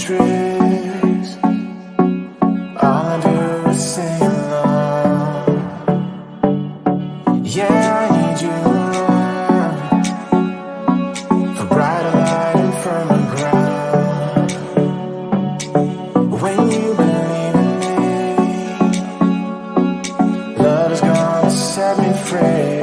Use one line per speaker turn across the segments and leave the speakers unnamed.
tricks. All I do is sing along. Yeah, I need you around for brighter light and firmer ground. When you believe in me, love is gonna set me free.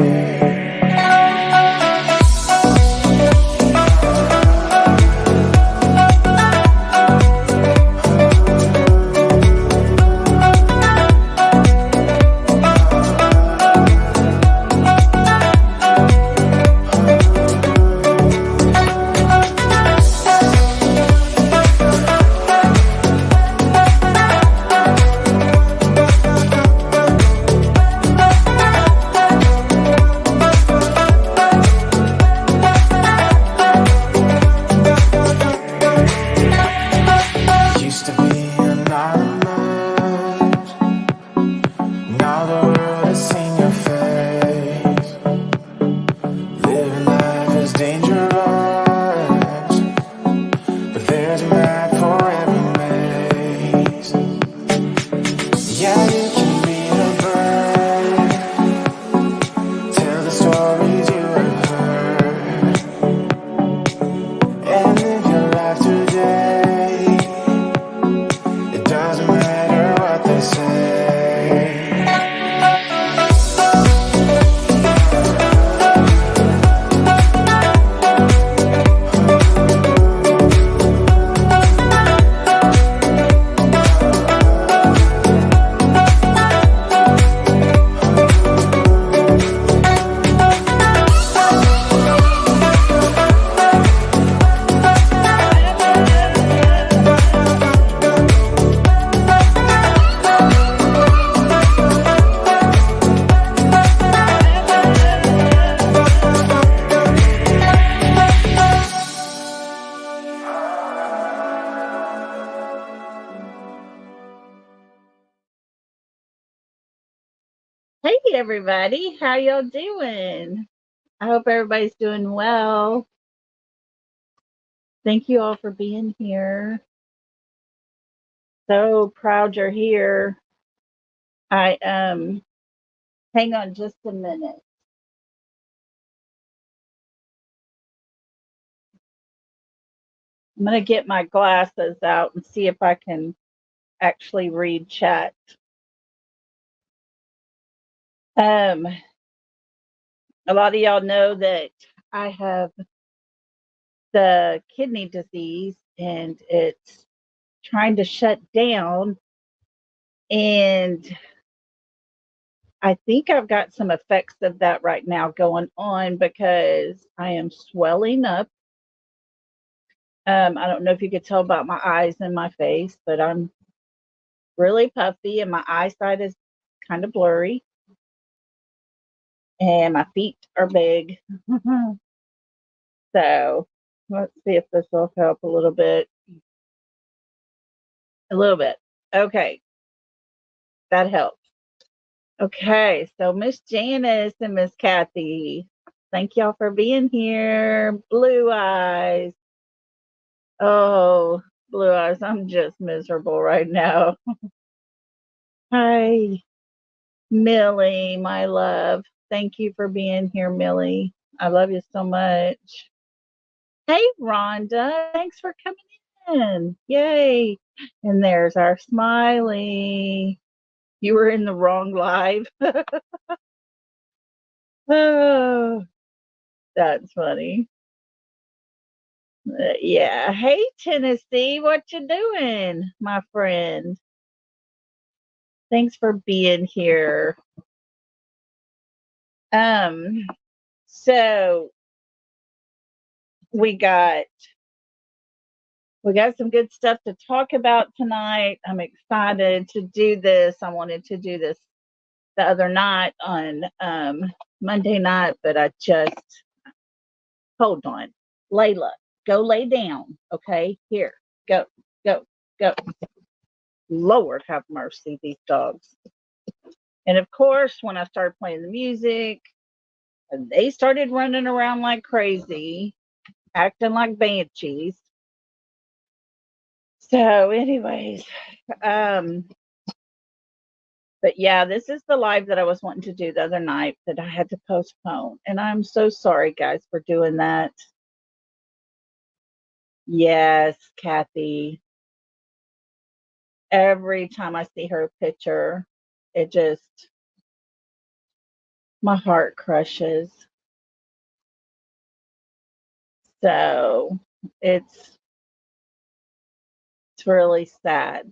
Hey everybody, how y'all doing? I hope everybody's doing well. Thank you all for being here. So proud you're here. I hang on just a minute. I'm gonna get my glasses out and see if I can actually read chat. A lot of y'all know that I have the kidney disease and it's trying to shut down, and I think I've got some effects of that right now going on because I am swelling up. I don't know if you could tell about my eyes and my face, but I'm really puffy and my eyesight is kind of blurry and my feet are big. So let's see if this will help a little bit. A little bit. Okay. That helps. Okay. So Miss Janice and Miss Kathy, thank y'all for being here. Blue eyes. Oh, Blue eyes, I'm just miserable right now. Hi, Millie, my love. Thank you for being here, Millie. I love you so much. Hey, Rhonda, thanks for coming in. Yay. And there's our Smiley. You were in the wrong live. Oh, that's funny. Yeah. Hey, Tennessee, what you doing, my friend? Thanks for being here. So we got some good stuff to talk about tonight. I'm excited to do this. I wanted to do this the other night on Monday night, but I just hold on. Layla, go lay down. Okay, here, go, go, go. Lord have mercy, these dogs. And of course, when I started playing the music, they started running around like crazy, acting like banshees. So, anyways, but yeah, this is the live that I was wanting to do the other night that I had to postpone. And I'm so sorry, guys, for doing that. Yes, Kathy. Every time I see her picture, it just, my heart crushes. So it's it's really sad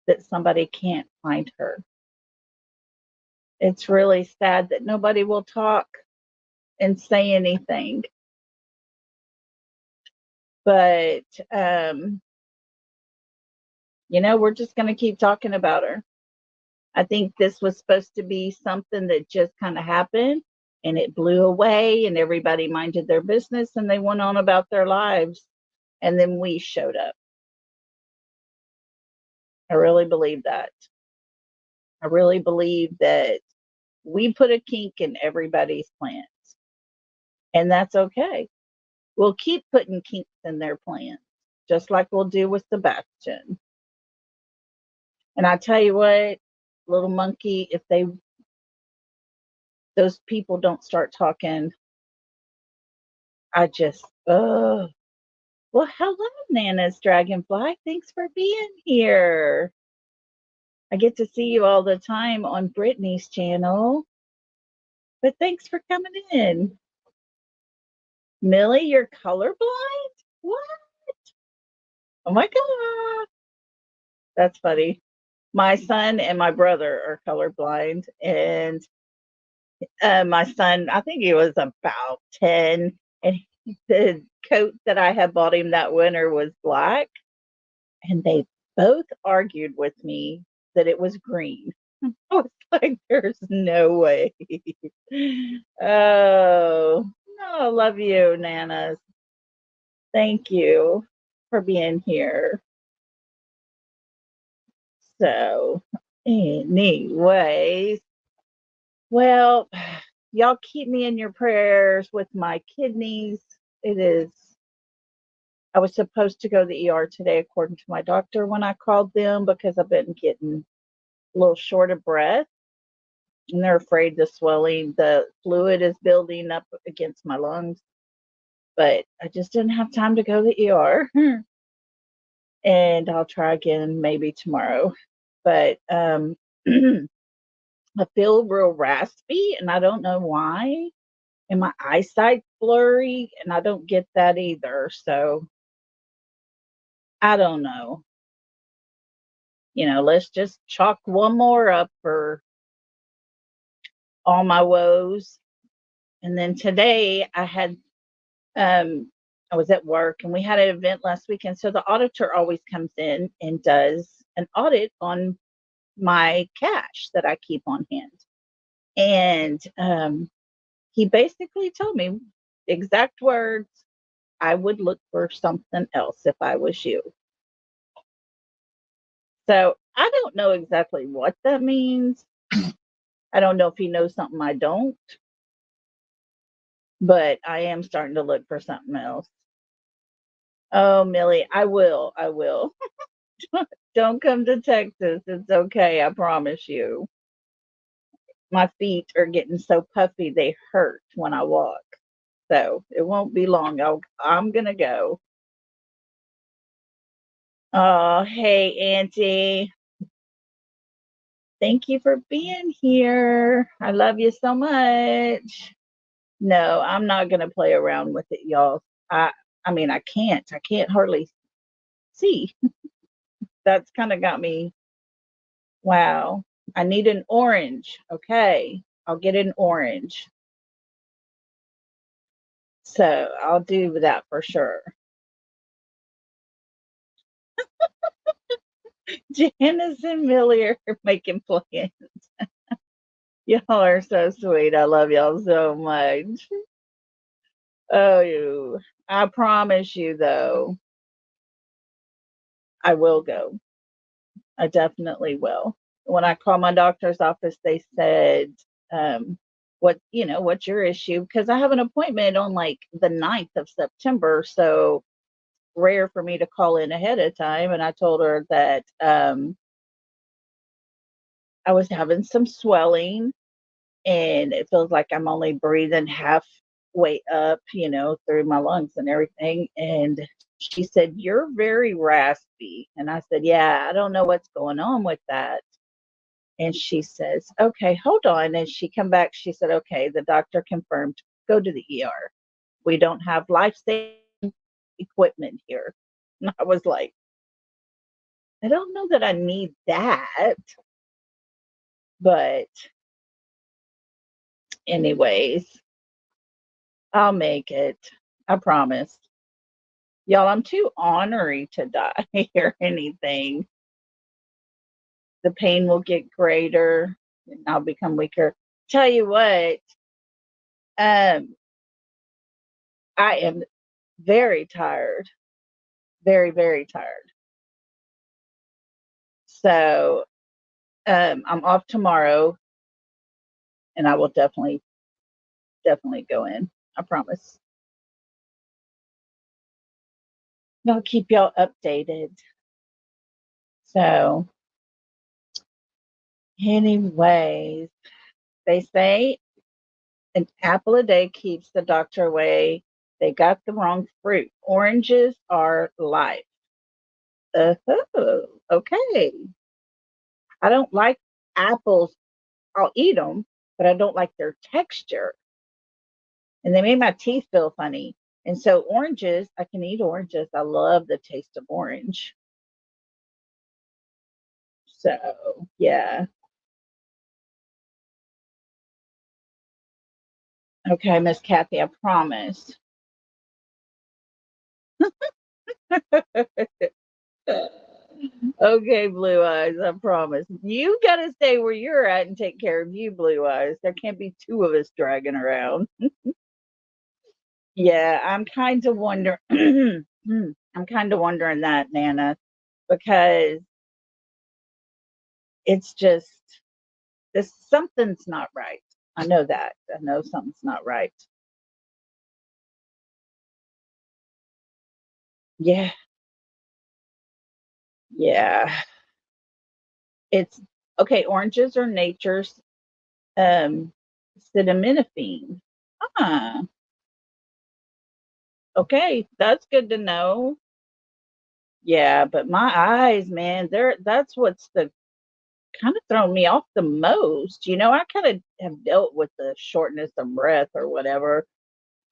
that somebody can't find her. It's really sad that nobody will talk and say anything. But we're just going to keep talking about her. I think this was supposed to be something that just kind of happened and it blew away and everybody minded their business and they went on about their lives. And then we showed up. I really believe that. I really believe that we put a kink in everybody's plans. And that's okay. We'll keep putting kinks in their plans, just like we'll do with Sebastian. And I tell you what, little monkey, if those people don't start talking, I just, oh. Well, hello, Nana's Dragonfly. Thanks for being here. I get to see you all the time on Brittany's channel, but thanks for coming in. Millie, you're colorblind? What? Oh my God. That's funny. My son and my brother are colorblind, and my son, I think he was about 10, and the coat that I had bought him that winter was black, and they both argued with me that it was green. I was like, there's no way. Oh, no, I love you, Nanas. Thank you for being here. So, anyways, well, y'all keep me in your prayers with my kidneys. I was supposed to go to the ER today, according to my doctor, when I called them because I've been getting a little short of breath. And they're afraid the fluid is building up against my lungs. But I just didn't have time to go to the ER. And I'll try again maybe tomorrow. But I feel real raspy, and I don't know why. And my eyesight's blurry, and I don't get that either. So I don't know. Let's just chalk one more up for all my woes. And then today I was at work and we had an event last weekend. So the auditor always comes in and does an audit on my cash that I keep on hand. And he basically told me, exact words, I would look for something else if I was you. So I don't know exactly what that means. I don't know if he knows something I don't, but I am starting to look for something else. Oh, Millie, I will. Don't come to Texas. It's okay. I promise you. My feet are getting so puffy they hurt when I walk. So it won't be long. I'm going to go. Oh, hey, Auntie. Thank you for being here. I love you so much. No, I'm not going to play around with it, y'all. I mean, I can't. I can't hardly see. That's kind of got me. Wow. I need an orange. Okay. I'll get an orange. So I'll do that for sure. Janice and Millie are making plans. Y'all are so sweet. I love y'all so much. Oh, I promise you, though, I will go. I definitely will. When I called my doctor's office, they said, what's your issue? Because I have an appointment on like the 9th of September. So rare for me to call in ahead of time, and I told her that I was having some swelling, and it feels like I'm only breathing halfway up, through my lungs and everything. And she said, "You're very raspy." And I said, "Yeah, I don't know what's going on with that." And she says, "Okay, hold on." And she come back. She said, "Okay, the doctor confirmed. Go to the ER. We don't have life-saving equipment here." And I was like, I don't know that I need that. But anyways, I'll make it. I promise. Y'all, I'm too ornery to die or anything. The pain will get greater and I'll become weaker. Tell you what, um, I am very tired. Very, very tired. So I'm off tomorrow and I will definitely, definitely go in. I promise. I'll keep y'all updated. So, anyways, they say an apple a day keeps the doctor away. They got the wrong fruit. Oranges are life. Okay. I don't like apples. I'll eat them, but I don't like their texture. And they made my teeth feel funny. And so oranges, I can eat oranges. I love the taste of orange. So yeah. Okay, Miss Kathy, I promise. Okay, Blue Eyes, I promise. You gotta stay where you're at and take care of you, Blue Eyes. There can't be two of us dragging around. Yeah, I'm kind of wondering. I'm kind of wondering that, Nana, because it's just this something's not right. I know that. I know something's not right. Yeah, yeah. It's okay. Oranges are nature's um acetaminophen. Ah, okay, that's good to know. Yeah, but my eyes, man, that's what's the kind of thrown me off the most. I kind of have dealt with the shortness of breath or whatever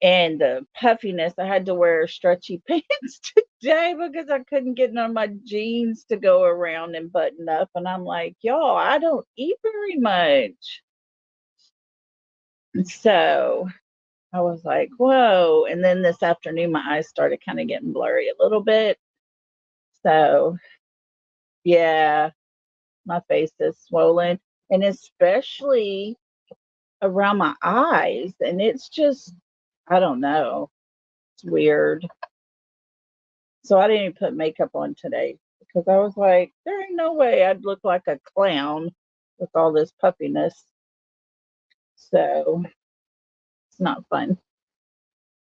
and the puffiness. I had to wear stretchy pants today because I couldn't get none of my jeans to go around and button up. And I'm like, y'all, I don't eat very much. So I was like, whoa. And then this afternoon, my eyes started kind of getting blurry a little bit. So yeah, my face is swollen and especially around my eyes. And it's just, I don't know. It's weird. So I didn't even put makeup on today because I was like, there ain't no way I'd look like a clown with all this puffiness. So it's not fun.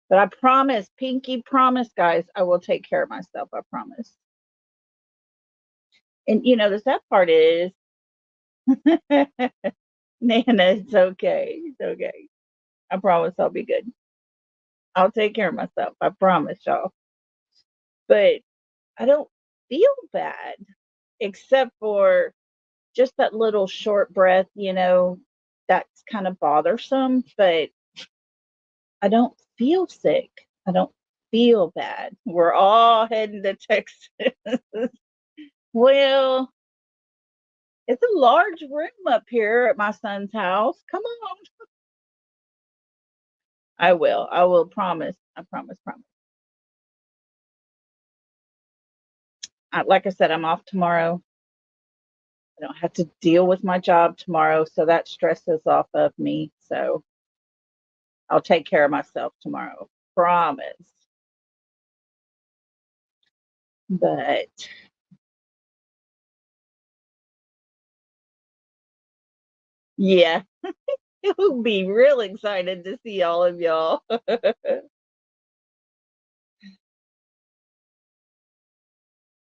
But I promise, pinky promise, guys, I will take care of myself. I promise. And the sad part is, Nana, it's okay. It's okay. I promise I'll be good. I'll take care of myself. I promise y'all. But I don't feel bad except for just that little short breath, that's kind of bothersome, but I don't feel sick. I don't feel bad. We're all heading to Texas. Well, it's a large room up here at my son's house. Come on. I will. I will promise. I promise, promise. Like I said, I'm off tomorrow. I don't have to deal with my job tomorrow, so that stresses off of me. So I'll take care of myself tomorrow. Promise. But yeah, you'll be real excited to see all of y'all.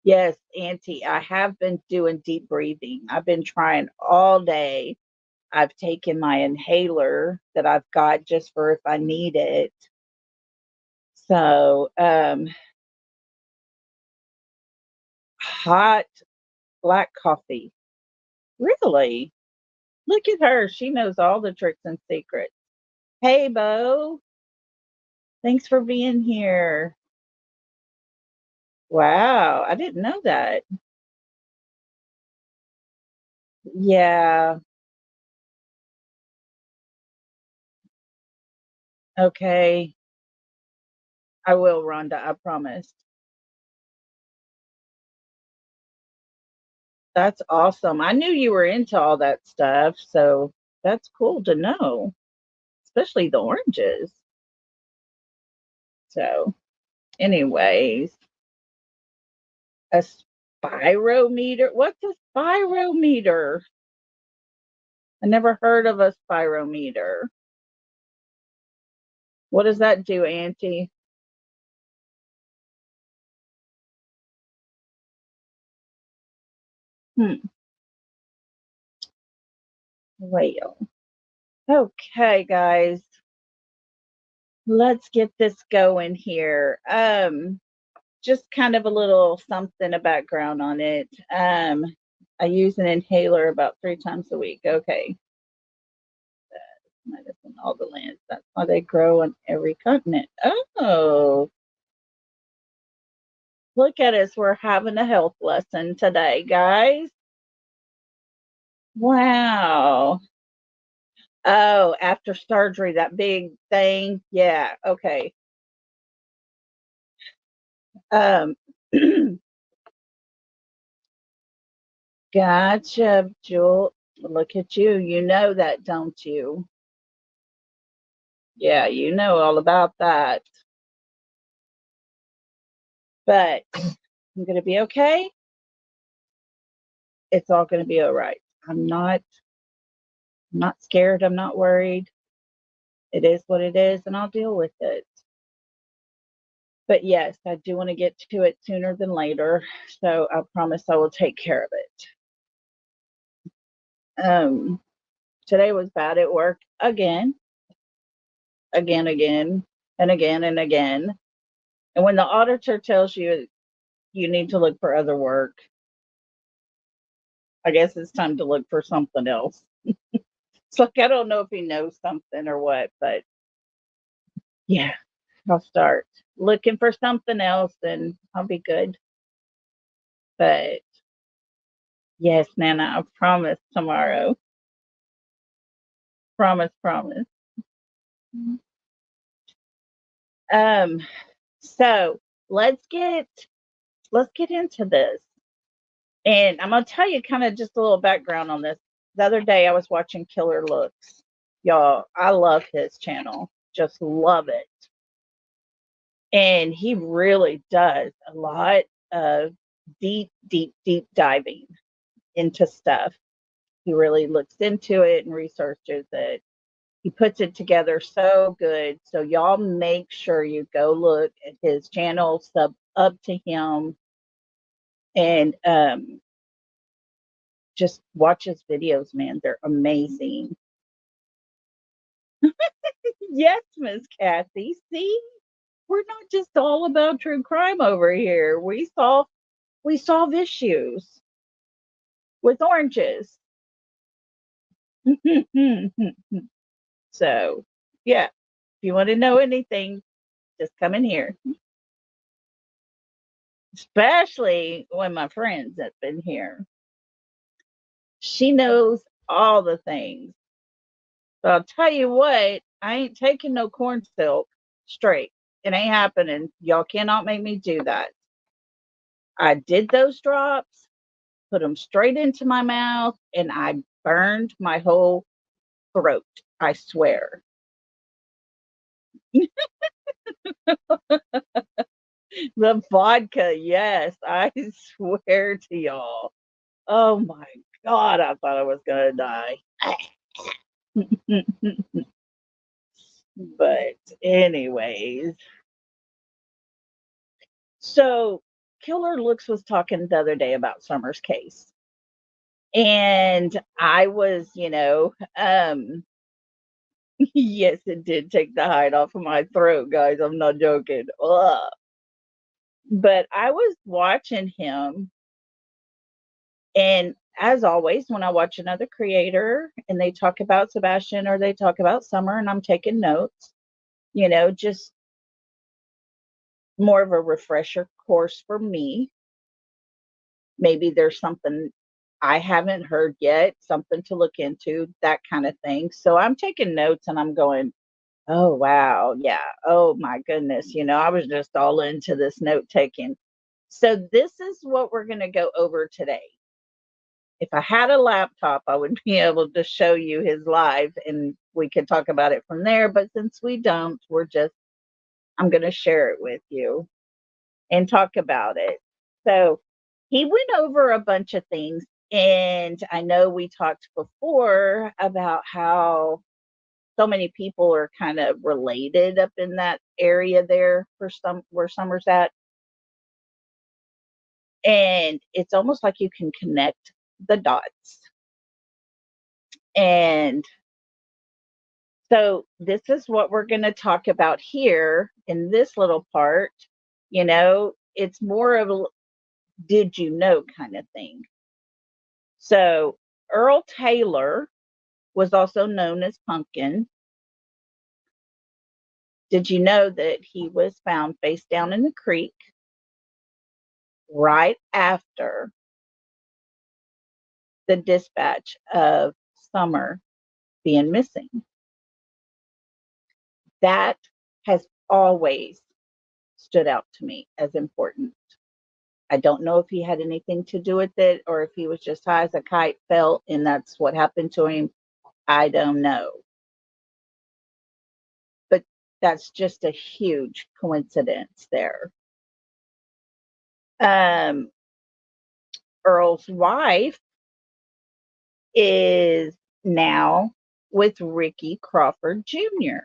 Yes, Auntie, I have been doing deep breathing. I've been trying all day. I've taken my inhaler that I've got just for if I need it. So, hot black coffee. Really? Look at her. She knows all the tricks and secrets. Hey, Bo. Thanks for being here. Wow, I didn't know that. Yeah. Okay. I will, Rhonda. I promise. That's awesome. I knew you were into all that stuff, so that's cool to know, especially the oranges. So, anyways, a spirometer. What's a spirometer? I never heard of a spirometer. What does that do, Auntie? Hmm. Well, okay, guys, let's get this going here. Just kind of a little something, a background on it. I use an inhaler about 3 times a week. Okay. Medicine, all the lands. That's why they grow on every continent. Oh, look at us. We're having a health lesson today, guys. Wow. Oh, after surgery, that big thing. Yeah. Okay. Um, gotcha, Jewel. Look at you. You know that, don't you? Yeah, you know all about that. But I'm going to be okay. It's all going to be all right. I'm not scared. I'm not worried. It is what it is, and I'll deal with it. But yes, I do want to get to it sooner than later. So I promise I will take care of it. Today was bad at work again, again, and again and again. And when the auditor tells you you need to look for other work, I guess it's time to look for something else. It's like I don't know if he knows something or what, but yeah, I'll start looking for something else and I'll be good. But yes, Nana, I promise tomorrow. Promise, promise. Um, so let's get into this. And I'm gonna tell you kind of just a little background on this. The other day I was watching Killer Looks. Y'all, I love his channel. Just love it. And he really does a lot of deep diving into stuff. He really looks into it and researches it. He puts it together so good. So y'all make sure you go look at his channel, sub up to him, and just watch his videos, man. They're amazing. Yes, Miss Kathy. See, we're not just all about true crime over here. We solve issues with oranges. So, yeah, if you want to know anything, just come in here. Especially when my friends have been here. She knows all the things. So I'll tell you what, I ain't taking no corn silk straight. It ain't happening. Y'all cannot make me do that. I did those drops, put them straight into my mouth, and I burned my whole throat. I swear. The vodka, yes, I swear to y'all. Oh my God, I thought I was going to die. But, anyways, so Killer Looks was talking the other day about Summer's case. And I was, yes, it did take the hide off of my throat, guys. I'm not joking. Ugh. But I was watching him, and as always, when I watch another creator and they talk about Sebastian or they talk about Summer, and I'm taking notes, just more of a refresher course for me. Maybe there's something I haven't heard yet, something to look into, that kind of thing. So I'm taking notes and I'm going, oh, wow. Yeah. Oh, my goodness. I was just all into this note taking. So this is what we're going to go over today. If I had a laptop, I would be able to show you his live and we could talk about it from there. But since we don't, I'm going to share it with you and talk about it. So he went over a bunch of things. And I know we talked before about how so many people are kind of related up in that area there where Summer's at. And it's almost like you can connect the dots. And so this is what we're going to talk about here in this little part. It's more of a did you know kind of thing. So Earl Taylor was also known as Pumpkin. Did you know that he was found face down in the creek right after the dispatch of Summer being missing? That has always stood out to me as important. I don't know if he had anything to do with it or if he was just high as a kite, felt, and that's what happened to him. I don't know. But that's just a huge coincidence there. Earl's wife is now with Ricky Crawford Jr.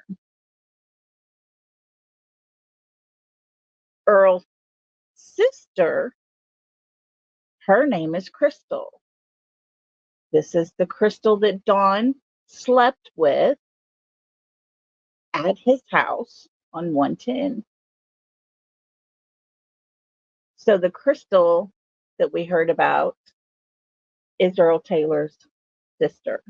Earl's sister, her name is Crystal. This is the Crystal that Dawn slept with at his house on 110. So the Crystal that we heard about is Earl Taylor's sister.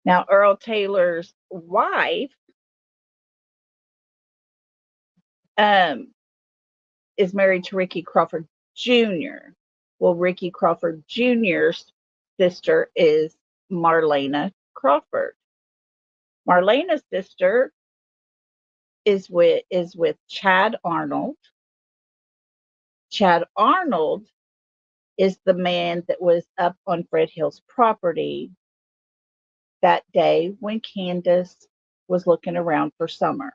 Now, Earl Taylor's wife is married to Ricky Crawford Jr. Well, Ricky Crawford Jr.'s sister is Marlena Crawford. Marlena's sister is with Chad Arnold. Chad Arnold is the man that was up on Fred Hill's property that day when Candace was looking around for Summer.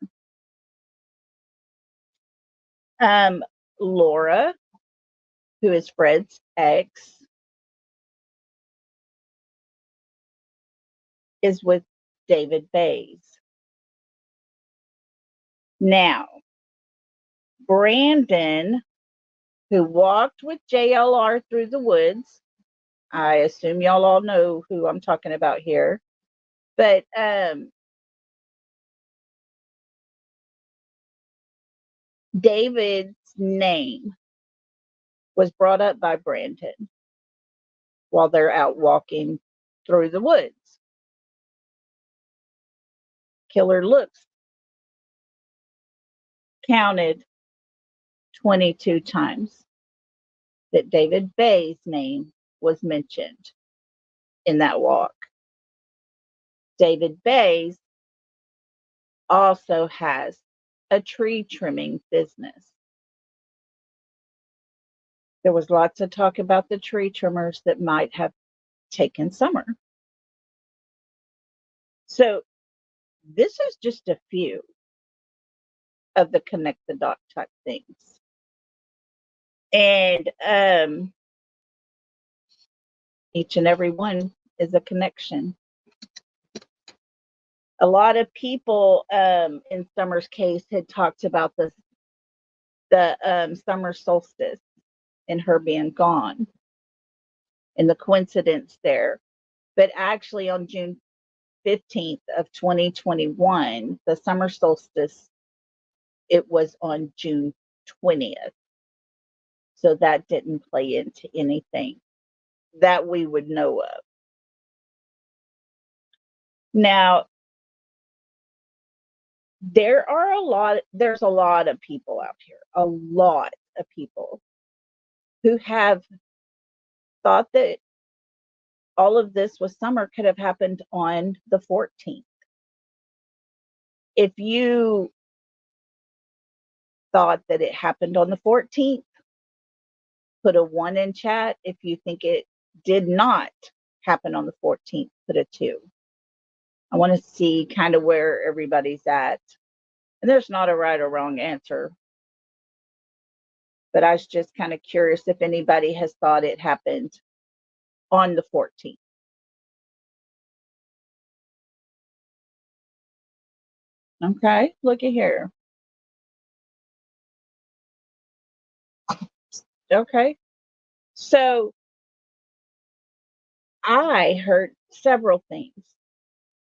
Laura, who is Fred's ex, is with David Bays. Now, Brandon, who walked with JLR through the woods, I assume y'all all know who I'm talking about here, but David's name was brought up by Brandon while they're out walking through the woods. Killer Looks counted 22 times that David Bay's name was mentioned in that walk. David Bays also has a tree trimming business. There was lots of talk about the tree trimmers that might have taken Summer. So this is just a few of the connect the dot type things. And each and every one is a connection. A lot of people in Summer's case had talked about the summer solstice and her being gone and the coincidence there. But actually on June 15th of 2021, the summer solstice, it was on June 20th. So that didn't play into anything that we would know of. Now, there's a lot of people out here, a lot of people who have thought that all of this with summer could have happened on the 14th. If you thought that it happened on the 14th, put a 1 in chat. If you think it did not happen on the 14th, put a 2. I want to see kind of where everybody's at. And there's not a right or wrong answer. But I was just kind of curious if anybody has thought it happened on the 14th. Okay, look at here. Okay. So I heard several things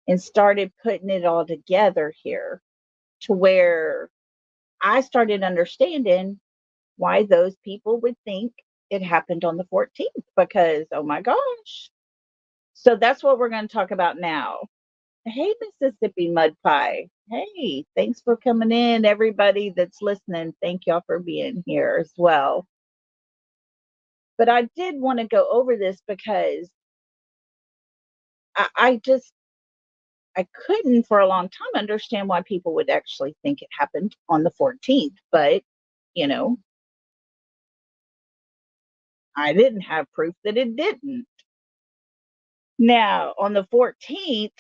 and started putting it all together here to where I started understanding why those people would think it happened on the 14th because, oh my gosh. So that's what we're going to talk about now. Hey, Mississippi Mud Pie. Hey, thanks for coming in. Everybody that's listening, thank y'all for being here as well. But I did want to go over this because I couldn't for a long time understand why people would actually think it happened on the 14th. But, you know, I didn't have proof that it didn't. Now, on the 14th,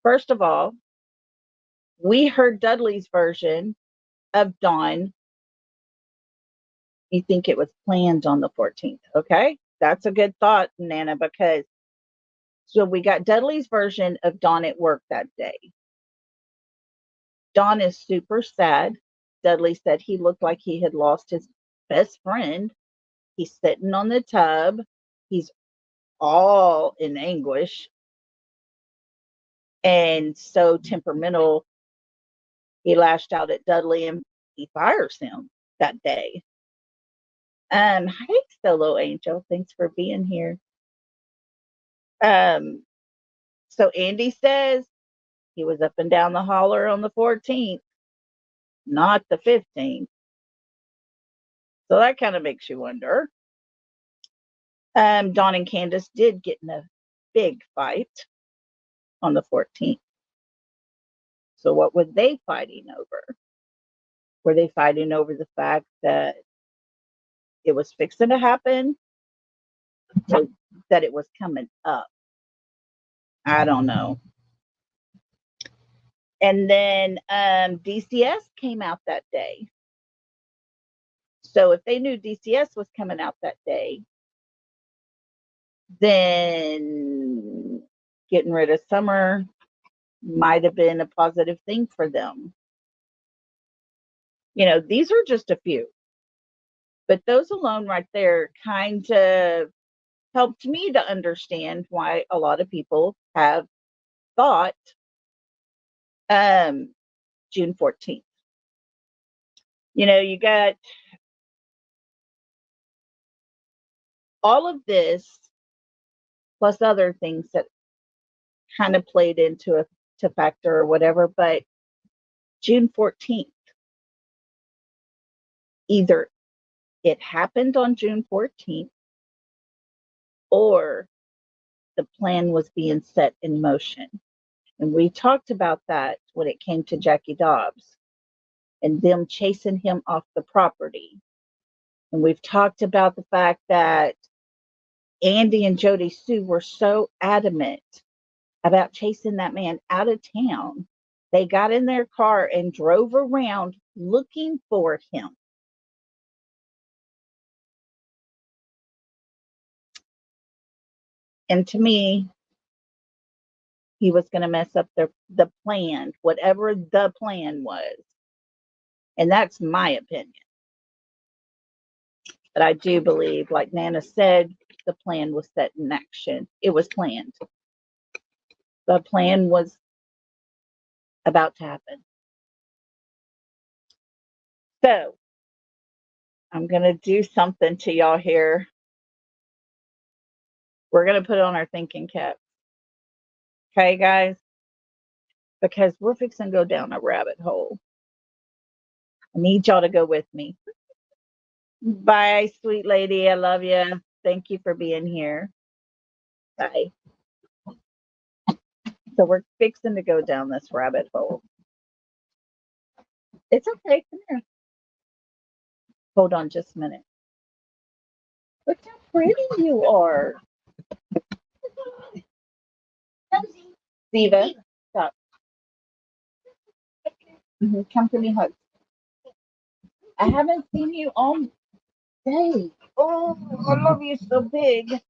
first of all, we heard Dudley's version of Dawn. You think it was planned on the 14th. Okay. That's a good thought, Nana, because so we got Dudley's version of Dawn at work that day. Dawn is super sad. Dudley said he looked like he had lost his best friend. He's sitting on the tub. He's all in anguish and so temperamental. He lashed out at Dudley and he fires him that day. Hi, Solo Angel. Thanks for being here. So Andy says he was up and down the holler on the 14th, not the 15th. So that kind of makes you wonder. Dawn and Candace did get in a big fight on the 14th. So what were they fighting over? Were they fighting over the fact that it was fixing to happen? Or that it was coming up? I don't know. And then DCS came out that day. So if they knew DCS was coming out that day, then getting rid of Summer might have been a positive thing for them. You know, these are just a few. But those alone right there kind of helped me to understand why a lot of people have thought June 14th. You know, you got all of this plus other things that kind of played into a to factor or whatever, but June 14th, either it happened on June 14th or the plan was being set in motion. And we talked about that when it came to Jackie Dobbs and them chasing him off the property. And we've talked about the fact that Andy and Jody Sue were so adamant about chasing that man out of town. They got in their car and drove around looking for him. And to me, he was going to mess up the plan, whatever the plan was. And that's my opinion. But I do believe, like Nana said, the plan was set in action. It was planned. The plan was about to happen. So I'm going to do something to y'all here. We're going to put on our thinking cap. Okay, guys? Because we're fixing to go down a rabbit hole. I need y'all to go with me. Bye, sweet lady. I love you. Thank you for being here. Bye. So we're fixing to go down this rabbit hole. It's okay. Come here. Hold on just a minute. Look how pretty you are. Ziva, stop. Come to me, hug. I haven't seen you all day. Oh, I love you so big.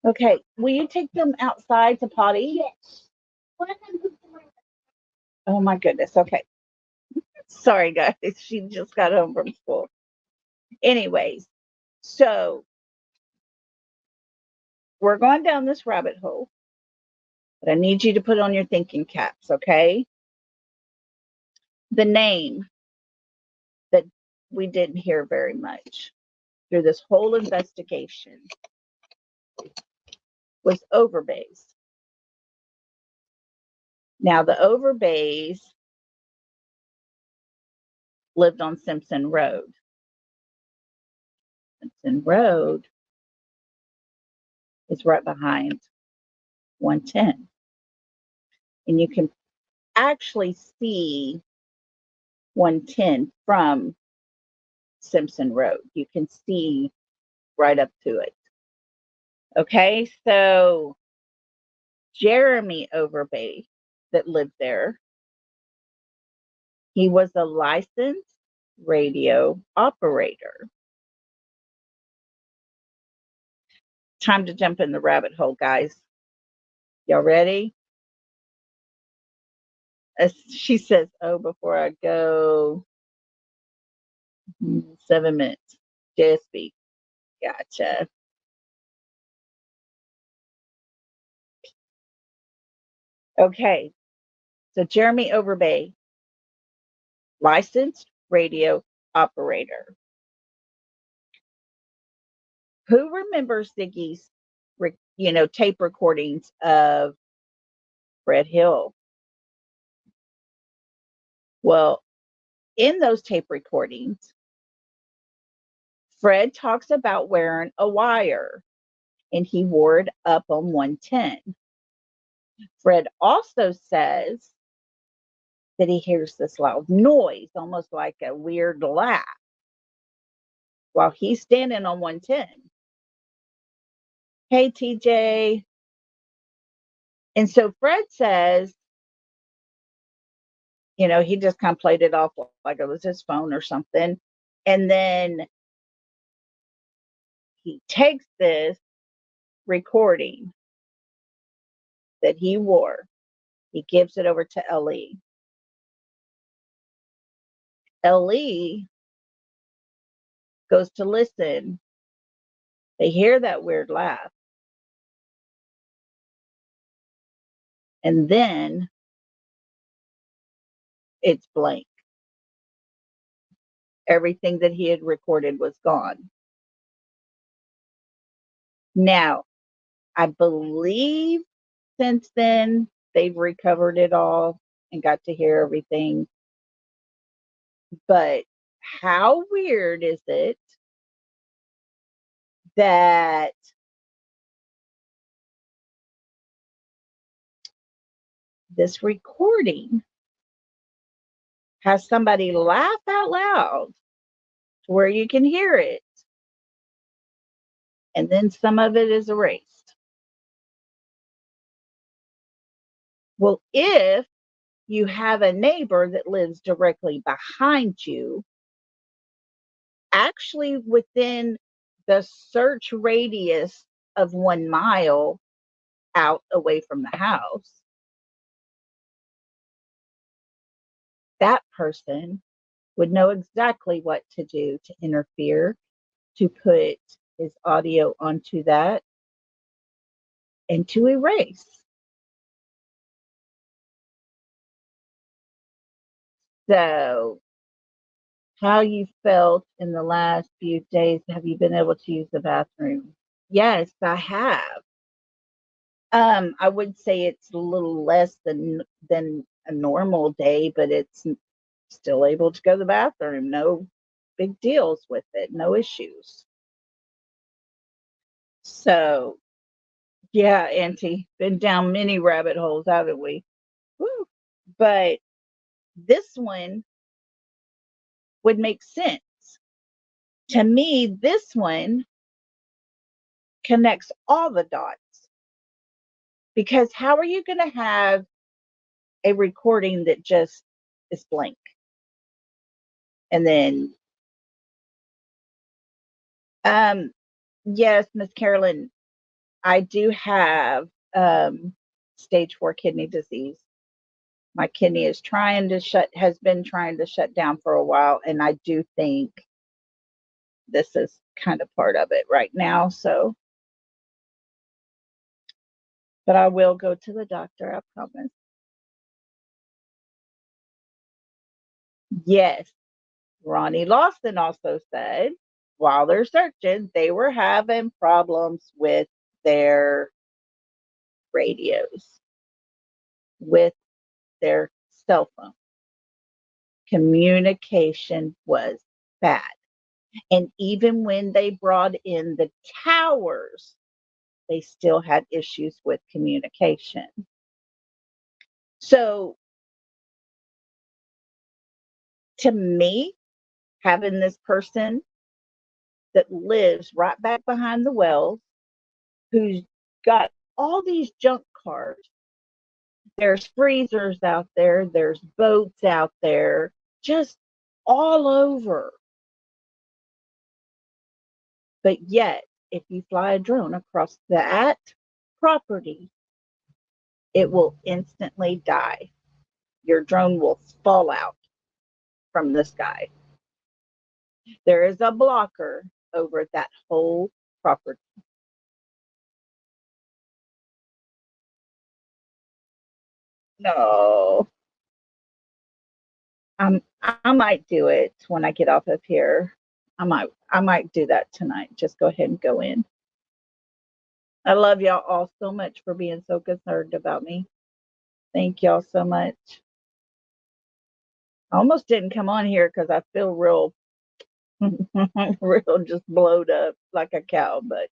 Okay, will you take them outside to potty? Yes. Oh my goodness. Okay. Sorry, guys. She just got home from school. Anyways, so we're going down this rabbit hole, but I need you to put on your thinking caps, okay? The name that we didn't hear very much through this whole investigation was Overbays. Now, the Overbays lived on Simpson Road. Simpson Road is right behind 110. And you can actually see 110 from Simpson Road. You can see right up to it. Okay, so Jeremy Overbay that lived there, he was a licensed radio operator. Time to jump in the rabbit hole, guys. Y'all ready? She says, oh, before I go, 7 minutes. JSB. Gotcha. Okay. So Jeremy Overbay, licensed radio operator. Who remembers Ziggy's, tape recordings of Fred Hill? Well, in those tape recordings, Fred talks about wearing a wire, and he wore it up on 110. Fred also says that he hears this loud noise, almost like a weird laugh, while he's standing on 110. Hey, TJ. And so Fred says, he just kind of played it off like it was his phone or something. And then he takes this recording that he wore, he gives it over to Ellie. Ellie goes to listen. They hear that weird laugh. And then it's blank. Everything that he had recorded was gone. Now, I believe since then they've recovered it all and got to hear everything. But how weird is it that this recording has somebody laugh out loud to where you can hear it, and then some of it is erased? Well, if you have a neighbor that lives directly behind you, actually within the search radius of 1 mile out away from the house, that person would know exactly what to do to interfere, to put his audio onto that, and to erase. So, how you felt in the last few days? Have you been able to use the bathroom? Yes, I have. I would say it's a little less than a normal day, but it's still able to go to the bathroom. No big deals with it. No issues. So, yeah, Auntie, been down many rabbit holes, haven't we? Woo. But this one would make sense. To me, this one connects all the dots, because how are you going to have a recording that just is blank? And then, um, yes, Miss Carolyn, I do have stage 4 kidney disease. My kidney has been trying to shut down for a while, and I do think this is kind of part of it right now. So, but I will go to the doctor, I promise. Yes, Ronnie Lawson also said while they're searching, they were having problems with their radios, with their cell phone. Communication was bad. And even when they brought in the towers, they still had issues with communication. So, to me, having this person that lives right back behind the wells, who's got all these junk cars, there's freezers out there, there's boats out there, just all over. But yet, if you fly a drone across that property, it will instantly die. Your drone will fall out from the sky. There is a blocker over that whole property. No, I might do it when I get off of here. I might do that tonight. Just go ahead and go in. I love y'all all so much for being so concerned about me. Thank y'all so much. I almost didn't come on here because I feel real, real just blowed up like a cow, but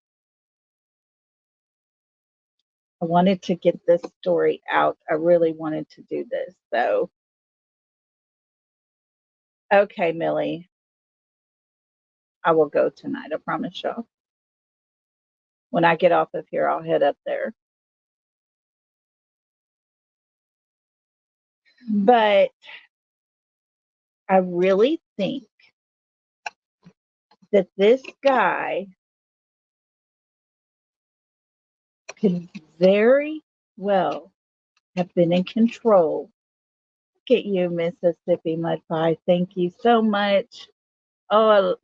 I wanted to get this story out. I really wanted to do this. So, okay, Millie, I will go tonight. I promise y'all. When I get off of here, I'll head up there. But I really think that this guy could very well have been in control. Look at you, Mississippi Mud Pie. Thank you so much. Oh,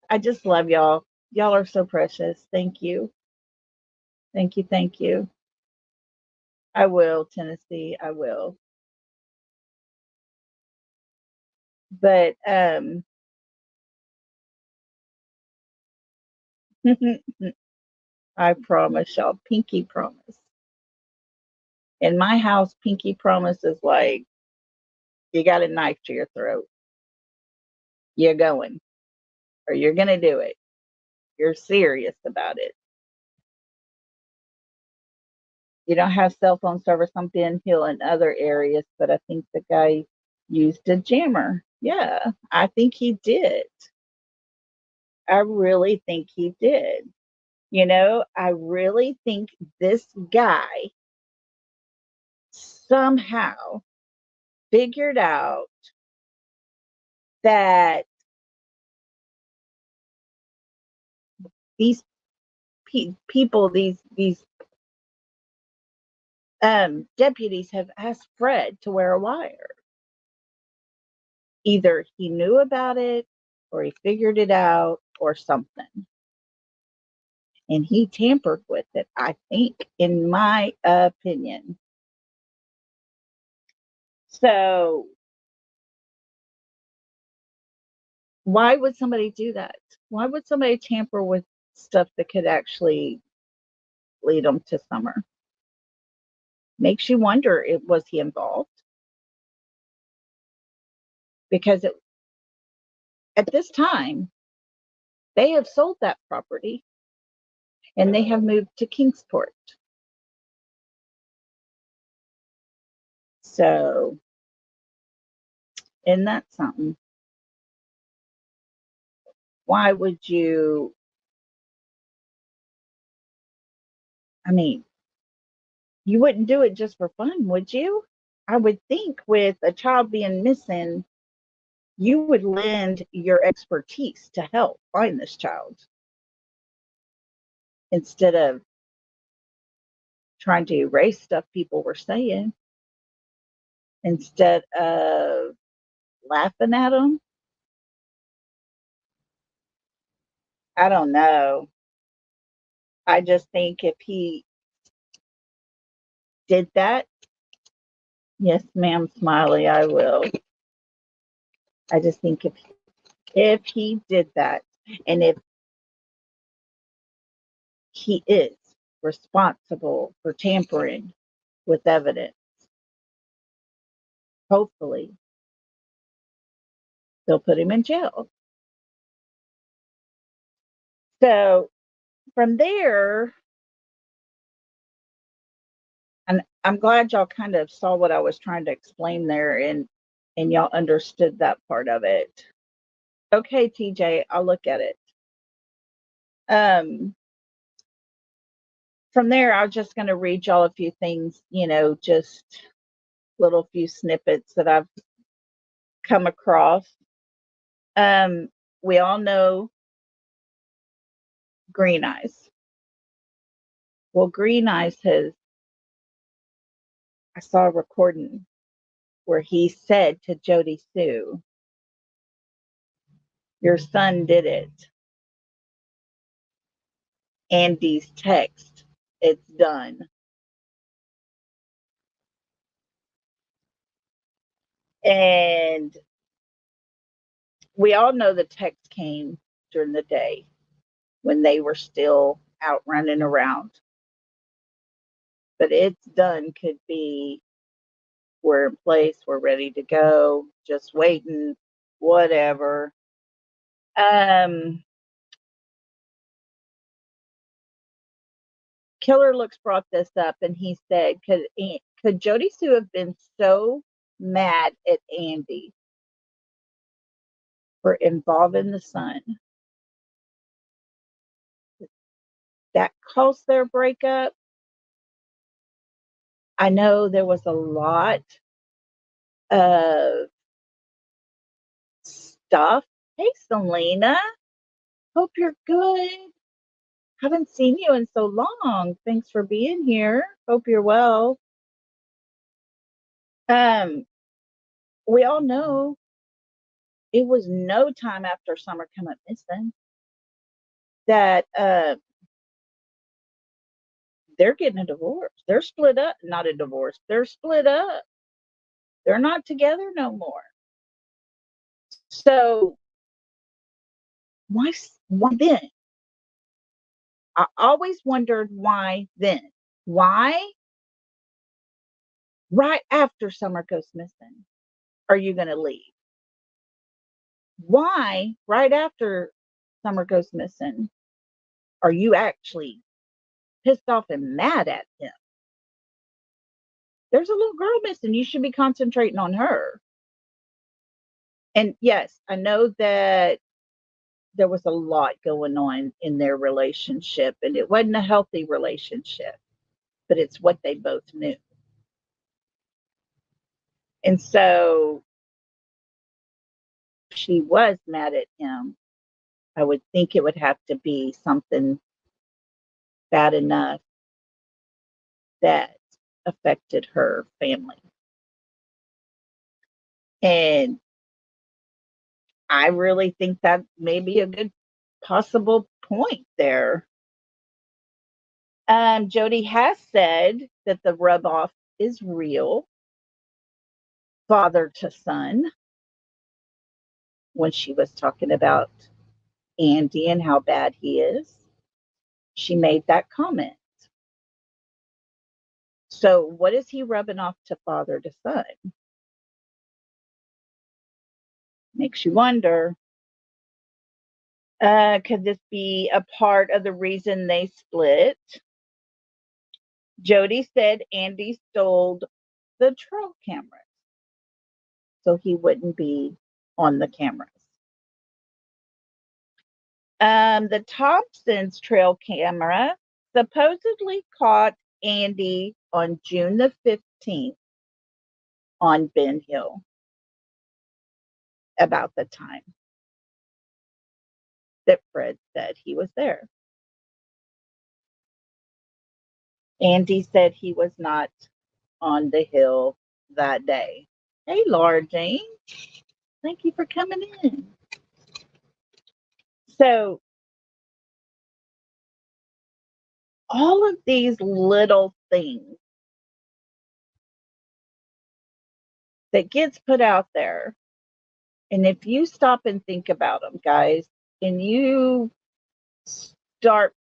I just love y'all. Y'all are so precious. Thank you. Thank you. Thank you. I will, Tennessee. I will. But I promise y'all, pinky promise. In my house, pinky promise is like you got a knife to your throat. You're going, or you're gonna do it. You're serious about it. You don't have cell phone service on Ben Hill and other areas, but I think the guy used a jammer. Yeah, I think he did. I really think he did. I really think this guy somehow figured out that these people, these deputies have asked Fred to wear a wire. Either he knew about it or he figured it out or something. And he tampered with it, I think, in my opinion. So why would somebody do that? Why would somebody tamper with stuff that could actually lead them to Summer? Makes you wonder, was he involved? Because at this time, they have sold that property and they have moved to Kingsport. So, isn't that something? Why would you? I mean, you wouldn't do it just for fun, would you? I would think with a child being missing, you would lend your expertise to help find this child instead of trying to erase stuff people were saying, instead of laughing at them. I don't know. I just think if he did that, yes, ma'am, Smiley, I will. I just think if he did that, and if he is responsible for tampering with evidence, hopefully they'll put him in jail. So from there, and I'm glad y'all kind of saw what I was trying to explain there, and y'all understood that part of it. Okay, TJ, I'll look at it. From there, I was just going to read y'all a few things, just little few snippets that I've come across. We all know Green Eyes. Well, Green Eyes I saw a recording where he said to Jody Sue, your son did it. Andy's text, it's done. And we all know the text came during the day when they were still out running around. But it's done could be we're in place, we're ready to go, just waiting, whatever. Killer Looks brought this up and he said, could Jody Sue have been so mad at Andy for involving the son that caused their breakup? I know there was a lot of stuff. Hey, Selena. Hope you're good. Haven't seen you in so long. Thanks for being here. Hope you're well. We all know it was no time after Summer come up missing that they're getting a divorce. They're split up. Not a divorce. They're split up. They're not together no more. So why then? I always wondered why then. Why right after Summer goes missing are you going to leave? Why right after Summer goes missing are you actually pissed off and mad at him? There's a little girl missing. You should be concentrating on her. And yes, I know that there was a lot going on in their relationship and it wasn't a healthy relationship, but it's what they both knew. And so she was mad at him. I would think it would have to be something bad enough that affected her family. And I really think that may be a good possible point there. Jody has said that the rub off is real, father to son, when she was talking about Andy and how bad he is. She made that comment. So, what is he rubbing off to father to son? Makes you wonder. Could this be a part of the reason they split? Jody said Andy stole the trail cameras so he wouldn't be on the cameras. The Thompson's trail camera supposedly caught Andy on June the 15th on Ben Hill about the time that Fred said he was there. Andy said he was not on the hill that day. Hey, Laura Jane. Thank you for coming in. So, all of these little things that gets put out there, and if you stop and think about them, guys, and you start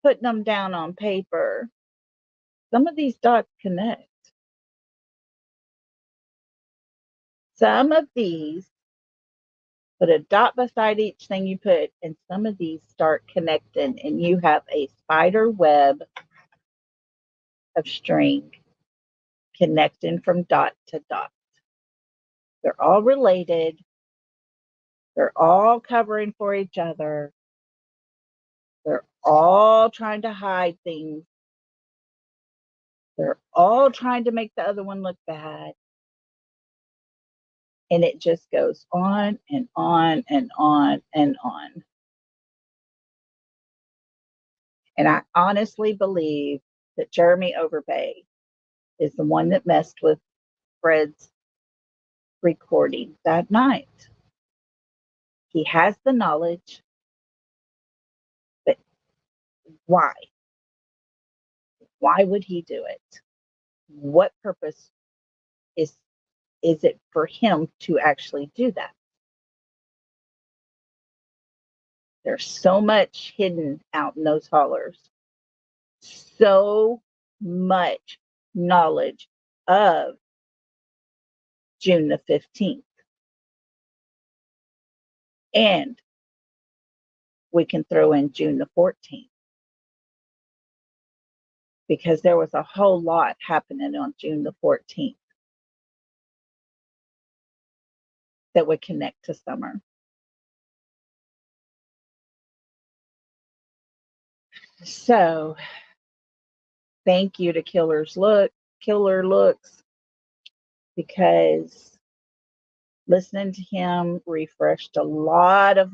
putting them down on paper, some of these dots connect. Some of these, put a dot beside each thing you put, and some of these start connecting, and you have a spider web of string connecting from dot to dot. They're all related. They're all covering for each other. They're all trying to hide things. They're all trying to make the other one look bad. And it just goes on and on and on and on. And I honestly believe that Jeremy Overbay is the one that messed with Fred's recording that night. He has the knowledge, but why? Why would he do it? What purpose is it for him to actually do that? There's so much hidden out in those hollers. So much knowledge of June the 15th. And we can throw in June the 14th. Because there was a whole lot happening on June the 14th that would connect to summer. So, thank you to Killer Looks, because listening to him refreshed a lot of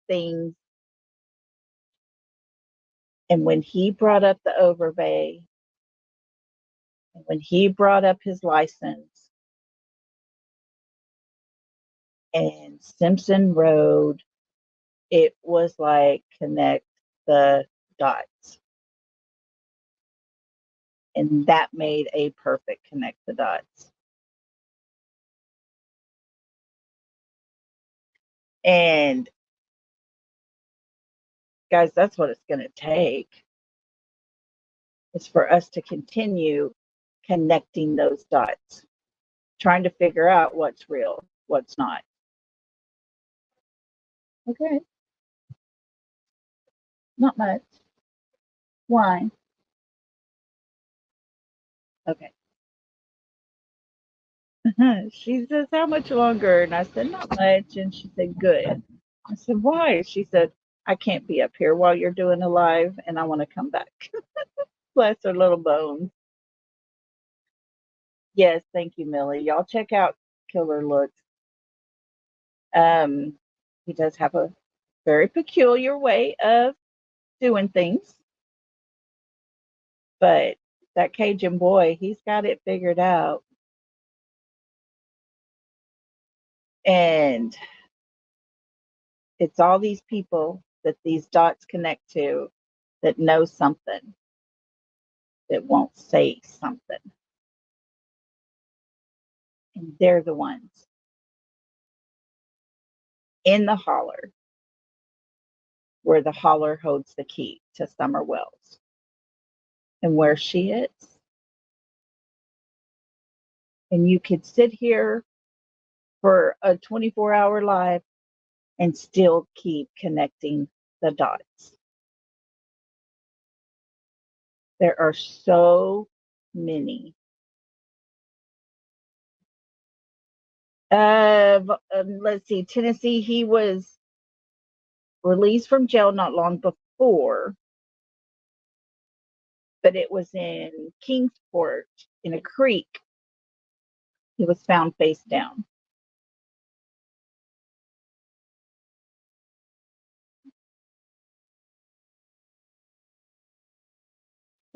things. And when he brought up the Overbay, and when he brought up his license and Simpson Road, it was like connect the dots. And that made a perfect connect the dots. And guys, that's what it's going to take. Is for us to continue connecting those dots, trying to figure out what's real, what's not. Okay. Not much. Why? Okay. She says, how much longer? And I said, not much. And she said, good. I said, why? She said, I can't be up here while you're doing a live and I want to come back. Bless her little bones. Yes, thank you, Millie. Y'all check out Killer Looks. He does have a very peculiar way of doing things. But that Cajun boy, he's got it figured out. And It's all these people that these dots connect to that know something that won't say something. And they're the ones in the holler where the holler holds the key to Summer Wells. And where she is. And you could sit here for a 24-hour live and still keep connecting the dots. There are so many. Let's see, Tennessee, he was released from jail not long before, but it was in Kingsport in a creek. He was found face down.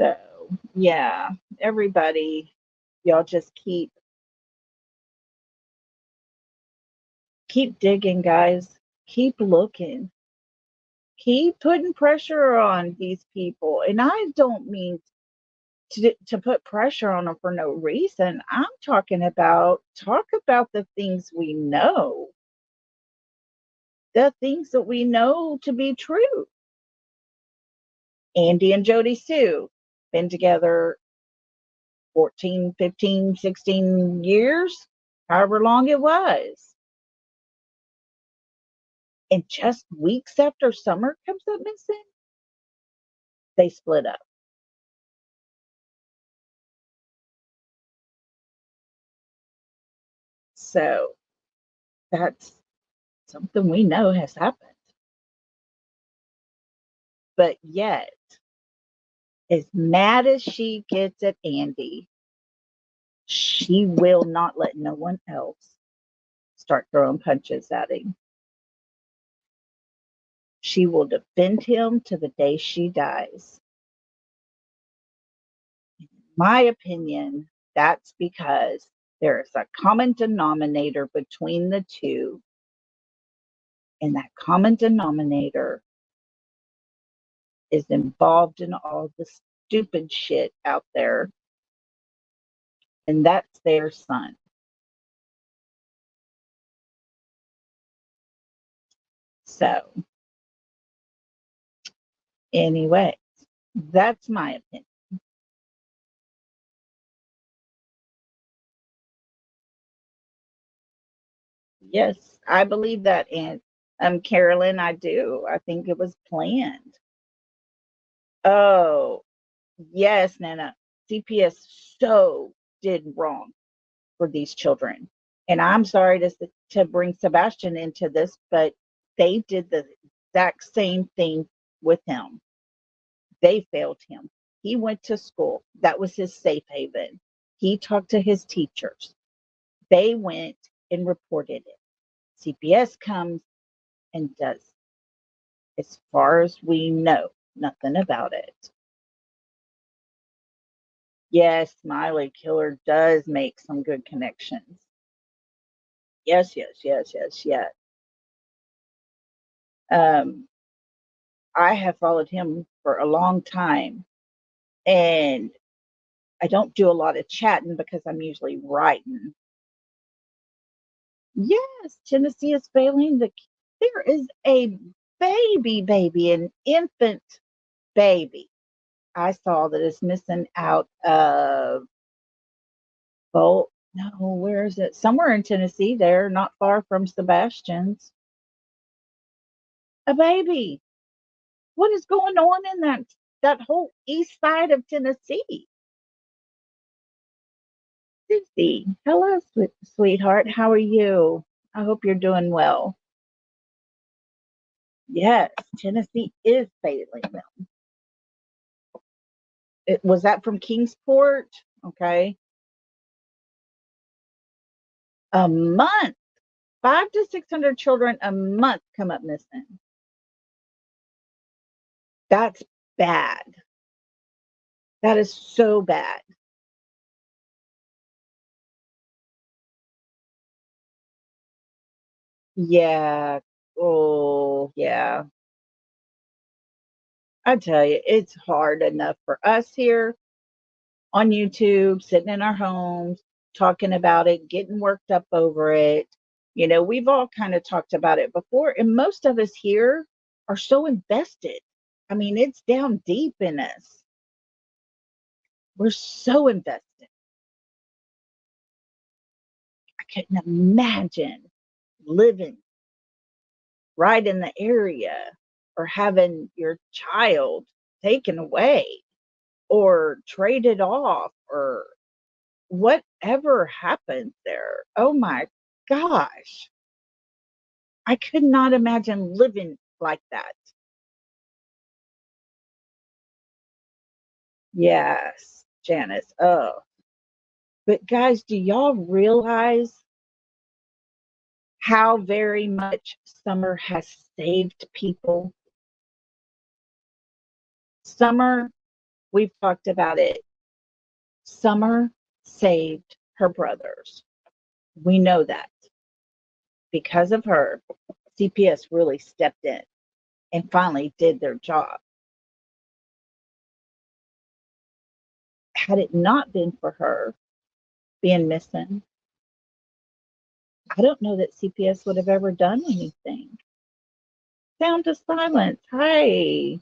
So, yeah, everybody, y'all just keep digging, guys. Keep looking. Keep putting pressure on these people. And I don't mean to put pressure on them for no reason. I'm talking about the things we know. The things that we know to be true. Andy and Jody Sue been together 14, 15, 16 years, however long it was. And just weeks after Summer comes up missing, they split up. So that's something we know has happened. But yet, as mad as she gets at Andy, she will not let no one else start throwing punches at him. She will defend him to the day she dies. In my opinion, that's because there is a common denominator between the two, and that common denominator is involved in all the stupid shit out there, and that's their son. So, anyway, that's my opinion. Yes, I believe that, and Carolyn, I do. I think it was planned. Oh, yes, Nana. CPS so did wrong for these children. And I'm sorry to bring Sebastian into this, but they did the exact same thing with him. They failed him. He went to school. That was his safe haven. He talked to his teachers. They went and reported it. CPS comes and does, as far as we know, nothing about it. Yes, Smiley Killer does make some good connections. Yes, yes, yes, yes, yes. Um, I have followed him for a long time, and I don't do a lot of chatting because I'm usually writing. Yes, Tennessee is failing. There is a an infant baby I saw that is missing out of no, where is it? Somewhere in Tennessee, there, not far from Sebastian's. A baby. What is going on in that whole east side of Tennessee? Susie, hello, sweetheart. How are you? I hope you're doing well. Yes, Tennessee is failing them. Was that from Kingsport? Okay. A month. 500 to 600 children a month come up missing. That's bad. That is so bad. Yeah. Oh, yeah. I tell you, it's hard enough for us here on YouTube, sitting in our homes, talking about it, getting worked up over it. We've all kind of talked about it before, and most of us here are so invested. I mean, it's down deep in us. We're so invested. I couldn't imagine living right in the area or having your child taken away or traded off or whatever happens there. Oh my gosh. I could not imagine living like that. Yes, Janice. Oh, but guys, do y'all realize how very much summer has saved people? Summer, we've talked about it. Summer saved her brothers. We know that. Because of her, CPS really stepped in and finally did their job. Had it not been for her being missing, I don't know that CPS would have ever done anything. Sound of silence. Hi.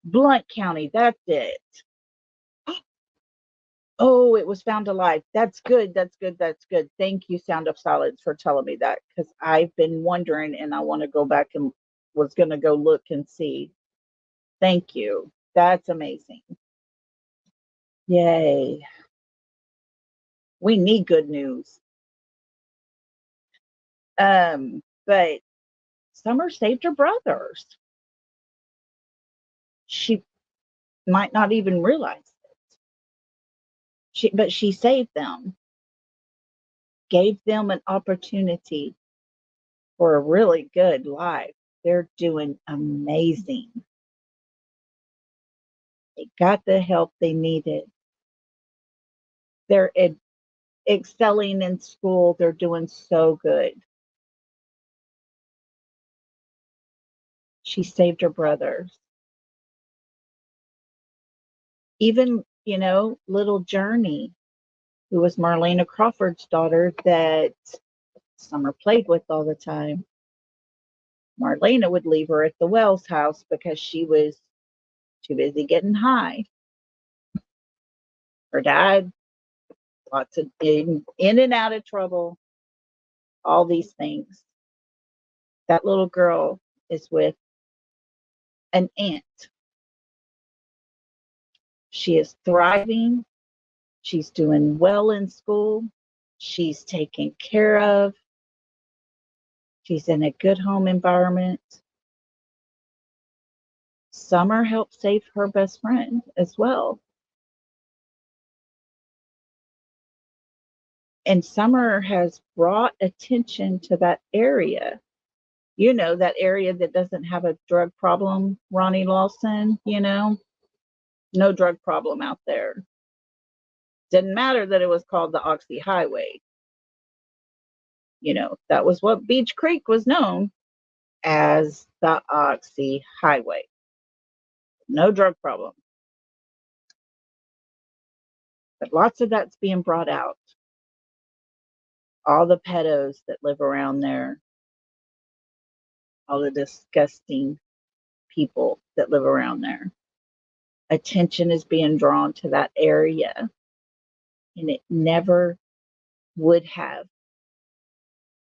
Blunt County. That's it. Oh, it was found alive. That's good. That's good. That's good. Thank you, Sound of Silence, for telling me that because I've been wondering and I want to go back and was going to go look and see. Thank you. That's amazing. Yay. We need good news. But Summer saved her brothers. She might not even realize it. But she saved them, gave them an opportunity for a really good life. They're doing amazing. They got the help they needed. They're excelling in school. They're doing so good. She saved her brothers. Even, little Journey, who was Marlena Crawford's daughter that Summer played with all the time. Marlena would leave her at the Wells house because she was too busy getting high. Her dad, lots of in and out of trouble, all these things. That little girl is with an aunt. She is thriving. She's doing well in school. She's taken care of. She's in a good home environment. Summer helped save her best friend as well. And Summer has brought attention to that area. That area that doesn't have a drug problem, Ronnie Lawson, no drug problem out there. Didn't matter that it was called the Oxy Highway. That was what Beach Creek was known as, the Oxy Highway. No drug problem. But lots of that's being brought out. All the pedos that live around there, all the disgusting people that live around there. Attention is being drawn to that area, and it never would have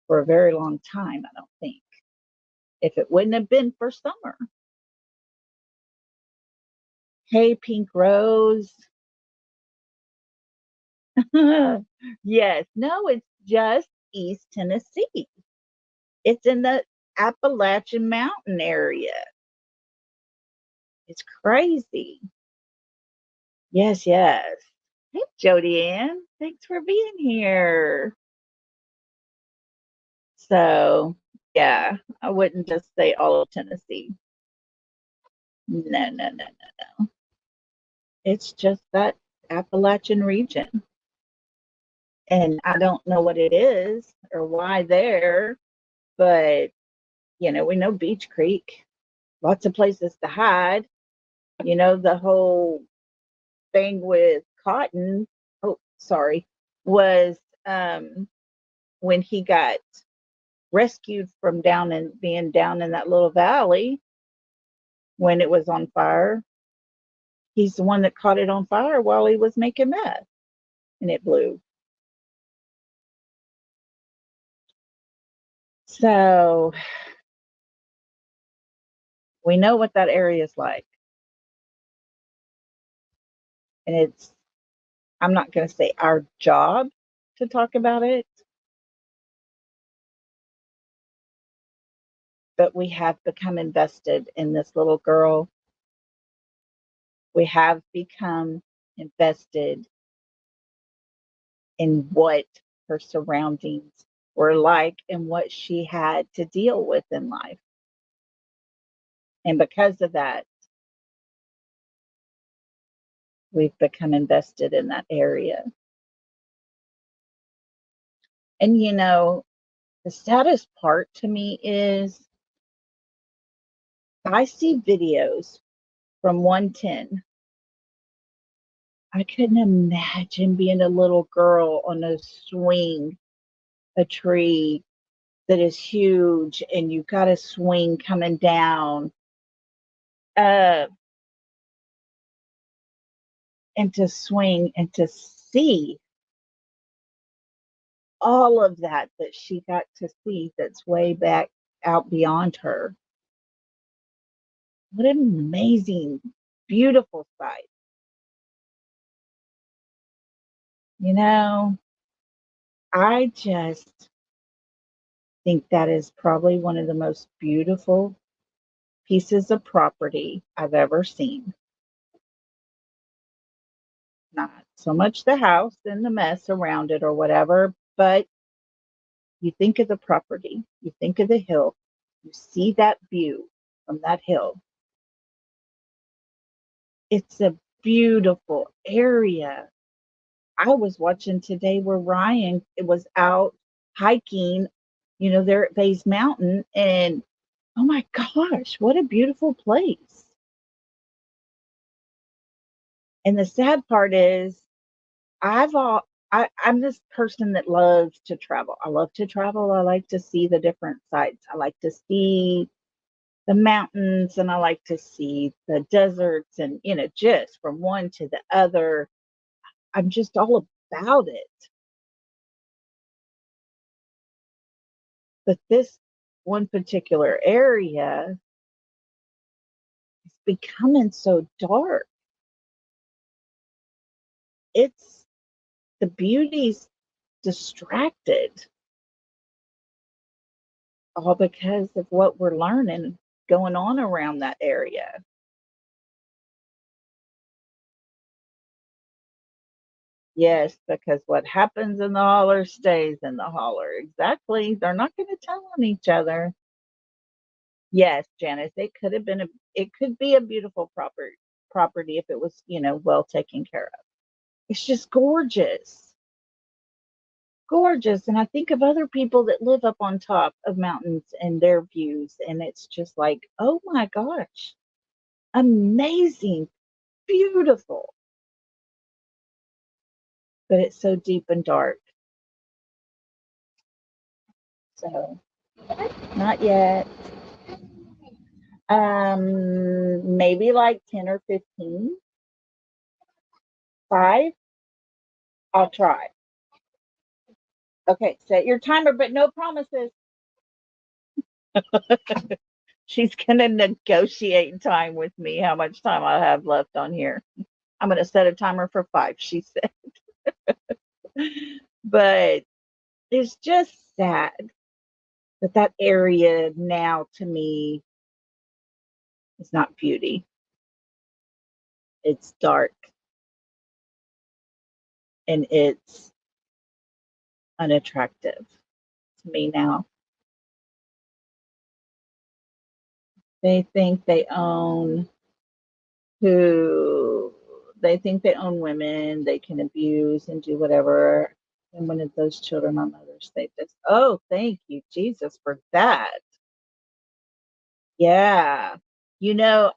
for a very long time, I don't think, if it wouldn't have been for Summer. Hey, Pink Rose. Yes, no, it's just East Tennessee. It's in the Appalachian Mountain area. It's crazy. Yes, yes. Hey, Jody Ann. Thanks for being here. So, yeah, I wouldn't just say all of Tennessee. No, no, no, no, no. It's just that Appalachian region. And I don't know what it is or why there, but we know Beach Creek, lots of places to hide. The whole thing with Cotton, oh, sorry, was when he got rescued from being down in that little valley when it was on fire. He's the one that caught it on fire while he was making meth, and it blew. So we know what that area is like. And I'm not going to say our job to talk about it, but we have become invested in this little girl. We have become invested in what her surroundings were like and what she had to deal with in life. And because of that, we've become invested in that area. And the saddest part to me is I see videos from 110. I couldn't imagine being a little girl on a tree that is huge, and you've got a swing coming down. Uh, and to swing and to see all of that she got to see that's way back out beyond her. What an amazing, beautiful sight. I just think that is probably one of the most beautiful pieces of property I've ever seen. Not so much the house and the mess around it or whatever, but you think of the property, you think of the hill, you see that view from that hill. It's a beautiful area. I was watching today where Ryan was out hiking, there at Bays Mountain, and oh my gosh, what a beautiful place. And the sad part is I'm this person that loves to travel. I love to travel. I like to see the different sites. I like to see the mountains, and I like to see the deserts, and just from one to the other. I'm just all about it. But this one particular area is becoming so dark. It's the beauty's distracted, all because of what we're learning going on around that area. Yes, because what happens in the holler stays in the holler. Exactly. They're not going to tell on each other. Yes, Janice, it could be a beautiful property if it was, well taken care of. It's just gorgeous. Gorgeous. And I think of other people that live up on top of mountains and their views, and it's just like, oh my gosh, amazing, beautiful. But it's so deep and dark. So, not yet. Maybe like 10 or 15. 5. I'll try. Okay, set your timer, but no promises. She's gonna negotiate time with me, how much time I have left on here. I'm gonna set a timer for 5, she said. But it's just sad that area now to me is not beauty. It's dark, and it's unattractive to me now. They think they own who they think they own women, they can abuse and do whatever. And when those children are mothers, they just, oh, thank you, Jesus, for that. Yeah. You know,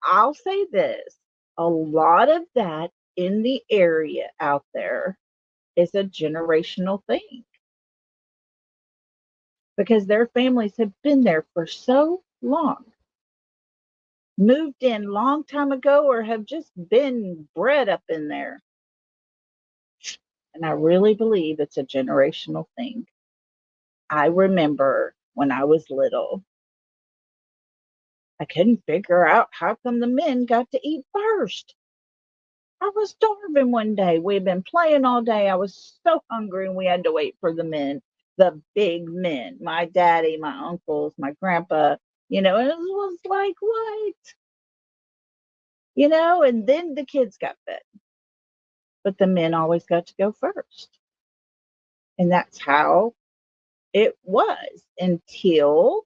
I'll say this, a lot of that in the area out there is a generational thing because their families have been there for so long, moved in long time ago, or have just been bred up in there. And I really believe it's a generational thing. I remember when I was little, I couldn't figure out how come the men got to eat first. I was starving one day. We had been playing all day. I was so hungry and we had to wait for the men, the big men, my daddy, my uncles, my grandpa, and it was like, what? And then the kids got fed, but the men always got to go first. And that's how it was until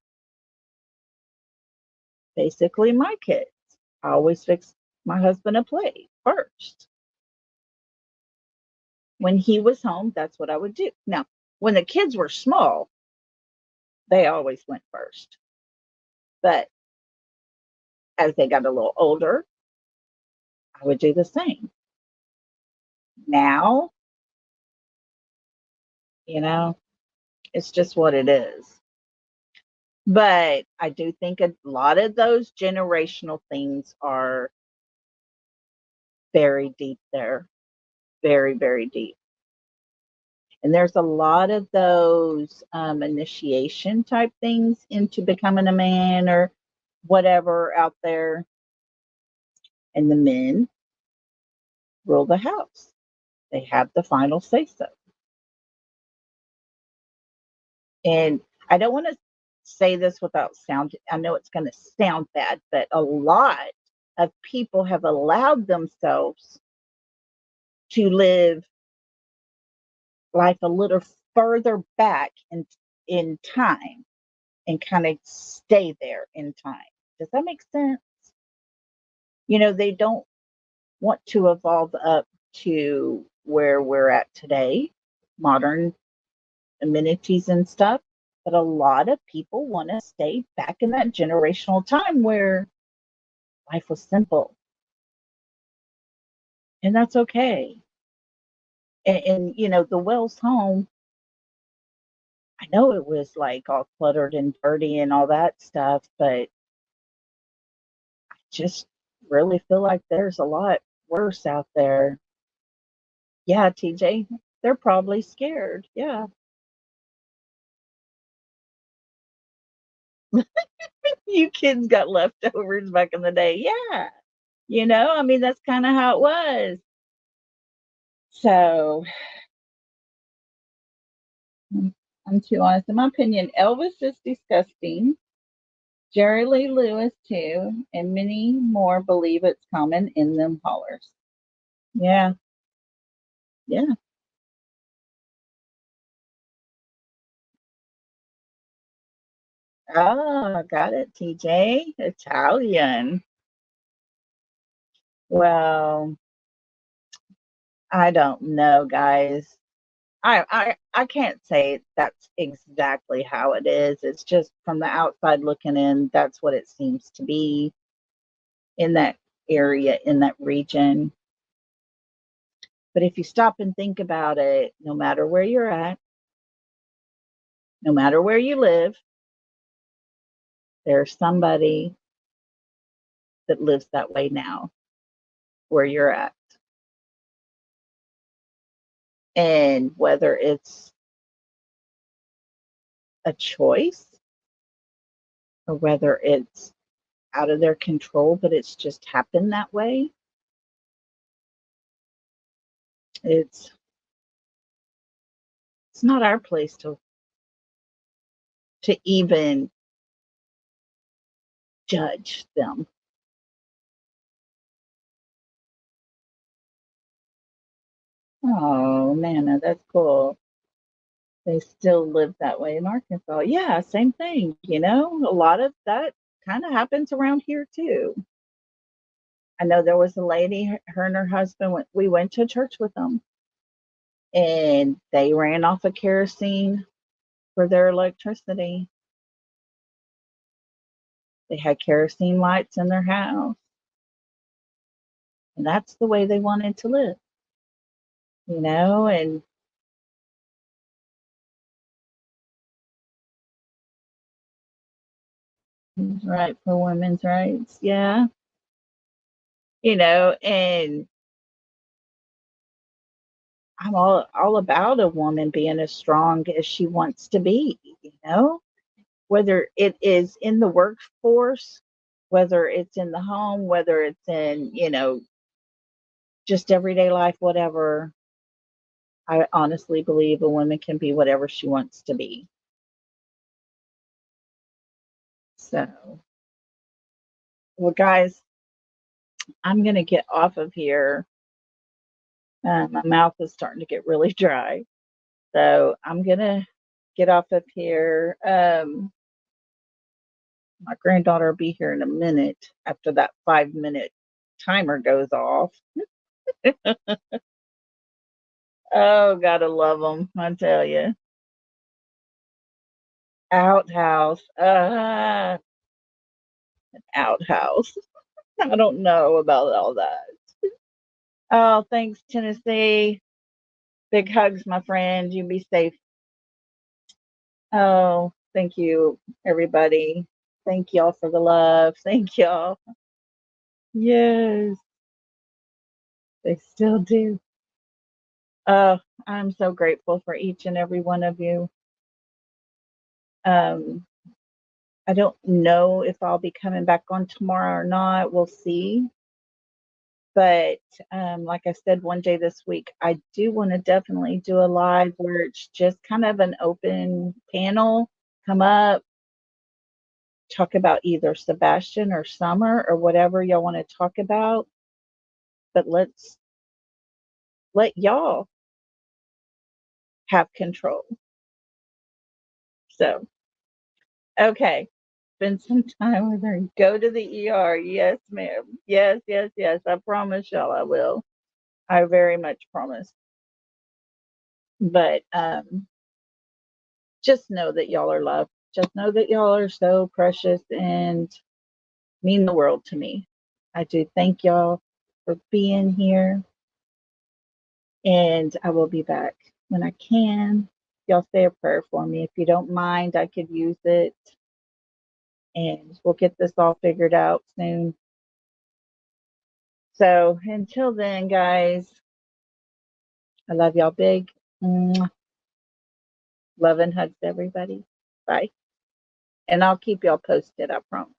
basically my kids. I always fixed my husband a plate first. When he was home, that's what I would do. Now, when the kids were small, they always went first. But as they got a little older, I would do the same. Now, you know, it's just what it is. But I do think a lot of those generational things are very deep there, very, very deep. And there's a lot of those initiation type things into becoming a man or whatever out there. And the men rule the house, they have the final say so. And I don't want to say this without sound, I know it's going to sound bad, but a lot of people have allowed themselves to live life a little further back in time and kind of stay there in time. Does that make sense? They don't want to evolve up to where we're at today, modern amenities and stuff. But a lot of people want to stay back in that generational time where life was simple. And that's okay. And the Wells home, I know it was like all cluttered and dirty and all that stuff, but I just really feel like there's a lot worse out there. Yeah, TJ, they're probably scared. Yeah. You kids got leftovers back in the day. Yeah. I mean, that's kind of how it was. So I'm too honest. In my opinion, Elvis is disgusting. Jerry Lee Lewis too, and many more believe it's common in them hollers. Yeah, yeah. Oh, got it, TJ. Italian. Well, I don't know, guys. I can't say that's exactly how it is. It's just from the outside looking in, that's what it seems to be in that area, in that region. But if you stop and think about it, no matter where you're at, no matter where you live, there's somebody that lives that way now where you're at. And whether it's a choice or whether it's out of their control, but it's just happened that way, it's it's not our place to even judge them. Oh, Nana, that's cool. They still live that way in Arkansas. Yeah, same thing. A lot of that kind of happens around here too. I know there was a lady, her and her husband we went to church with them, and they ran off of kerosene for their electricity. They had kerosene lights in their house. And that's the way they wanted to live, and right for women's rights. Yeah. And I'm all about a woman being as strong as she wants to be, whether it is in the workforce, whether it's in the home, whether it's in, just everyday life, whatever. I honestly believe a woman can be whatever she wants to be. So, well, guys, I'm going to get off of here. My mouth is starting to get really dry. So I'm going to get off of here. My granddaughter will be here in a minute after that 5-minute timer goes off. Oh, gotta love them, I tell you. Outhouse. Outhouse. I don't know about all that. Oh, thanks, Tennessee. Big hugs, my friend. You be safe. Oh, thank you, everybody. Thank y'all for the love. Thank y'all. Yes, they still do. Oh, I'm so grateful for each and every one of you. Um, I don't know if I'll be coming back on tomorrow or not. We'll see. But like I said, one day this week, I do want to definitely do a live where it's just kind of an open panel. Come up, talk about either Sebastian or Summer or whatever y'all want to talk about. But let's let y'all have control. So, okay. Spend some time with her. Go to the ER. Yes, ma'am. Yes, yes, yes. I promise y'all I will. I very much promise. But just know that y'all are loved. Just know that y'all are so precious and mean the world to me. I do thank y'all for being here. And I will be back when I can. Y'all say a prayer for me. If you don't mind, I could use it. And we'll get this all figured out soon. So until then, guys, I love y'all big. Mwah. Love and hugs, everybody. Bye. And I'll keep y'all posted, I promise.